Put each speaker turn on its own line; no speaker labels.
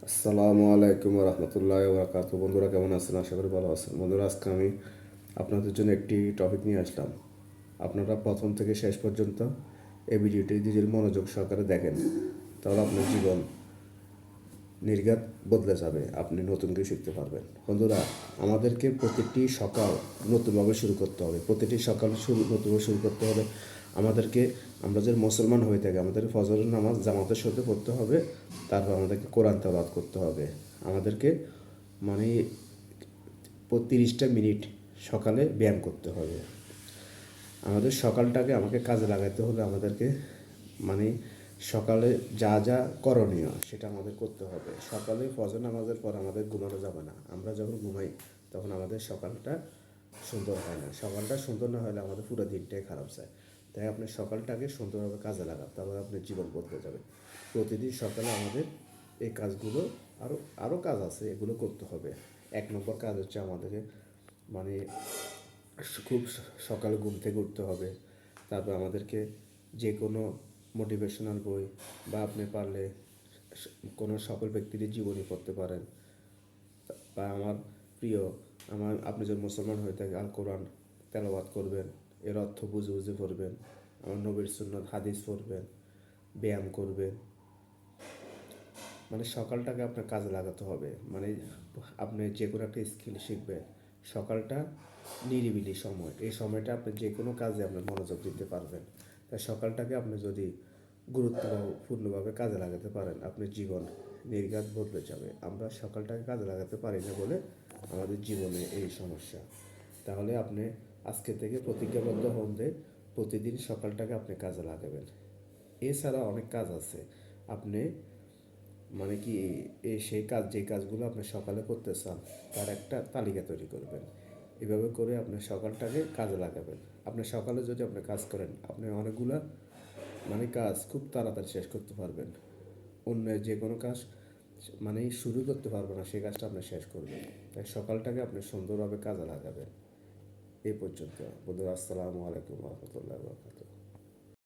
আসসালামু আলাইকুম রহমতুল্লাহ বরকাত। বন্ধুরা কেমন আছেন? আশা করি ভালো আছেন। বন্ধুরা, আজকে আমি আপনাদের জন্য একটি টপিক নিয়ে আসলাম। আপনারা প্রথম থেকে শেষ পর্যন্ত এই ভিডিওটি যদি মনোযোগ সহকারে দেখেন, তাহলে আপনার জীবন নির্ঘাত বদলে যাবে, আপনি নতুন কিছু শিখতে পারবেন। বন্ধুরা, আমাদেরকে প্রতিটি সকাল নতুনভাবে শুরু করতে হবে। প্রতিটি সকাল নতুনভাবে শুরু করতে হবে আমাদেরকে। আমরা যে মুসলমান হয়ে থাকি, আমাদের ফজরের নামাজ জামাতের সাথে পড়তে হবে। তারপর আমাদেরকে কোরআন তেলাওয়াত করতে হবে। আমাদেরকে মানে 30টা মিনিট সকালে ব্যায়াম করতে হবে। আমাদের সকালটাকে আমাকে কাজে লাগাতে হলে আমাদেরকে মানে সকালে যা যা করণীয় সেটা আমাদের করতে হবে। সকালে ফজর নামাজের পর আমাদের ঘুমানো যাবে না। আমরা যখন ঘুমাই তখন আমাদের সকালটা সুন্দর হয় না। সকালটা সুন্দর না হলে আমাদের পুরো দিনটাই খারাপ যায়। তাই আপনি সকালটাকে সুন্দরভাবে কাজে লাগান, তাহলে আপনার জীবন বদলে যাবে। প্রতিদিন সকালে আমাদের এই কাজগুলো আরও কাজ আছে, এগুলো করতে হবে। 1 নম্বর কাজ হচ্ছে আমাদেরকে মানে খুব সকালে ঘুম থেকে উঠতে হবে। তারপর আমাদেরকে যে কোনো মোটিভেশনাল বই বা আপনি পারলে কোনো সফল ব্যক্তির জীবনী পড়তে পারেন। বা আমার প্রিয় আপনি যদি মুসলমান হয়ে থাকে আল কোরআন তেলাওয়াত করবেন, এর অর্থ বুঝে বুঝে পড়বেন। আমার নবীর সুন্নাত হাদিস পড়বেন, ব্যায়াম করবেন। মানে সকালটাকে আপনার কাজে লাগাতে হবে। মানে আপনি যে কোনো একটা স্কিল শিখবেন, সকালটা নিরিবিলি সময়, এই সময়টা আপনি যে কোনো কাজে আপনি মনোযোগ দিতে পারবেন। তাই সকালটাকে আপনি যদি গুরুত্বপূর্ণভাবে কাজে লাগাতে পারেন, আপনার জীবন নির্ঘাত বদলে যাবে। আমরা সকালটাকে কাজে লাগাতে পারি না বলে আমাদের জীবনে এই সমস্যা। তাহলে আপনি আজকে থেকে প্রতিজ্ঞাবদ্ধ হন যে প্রতিদিন সকালটাকে আপনি কাজে লাগাবেন। এছাড়া অনেক কাজ আছে। আপনি মানে কি সেই কাজ, যে কাজগুলো আপনি সকালে করতে চান তার একটা তালিকা তৈরি করবেন। এভাবে করে আপনি সকালটাকে কাজে লাগাবেন। আপনি সকালে যদি আপনি কাজ করেন, আপনি অনেকগুলা মানে কাজ খুব তাড়াতাড়ি শেষ করতে পারবেন। অন্য যে কোনো কাজ মানে শুরু করতে পারবো না, সেই কাজটা আপনি শেষ করবেন। তাই সকালটাকে আপনি সুন্দরভাবে কাজে লাগাবেন। এই পর্যন্ত বন্ধুরা, আসসালামু আলাইকুম রহমতুল্লাহ বরকাত।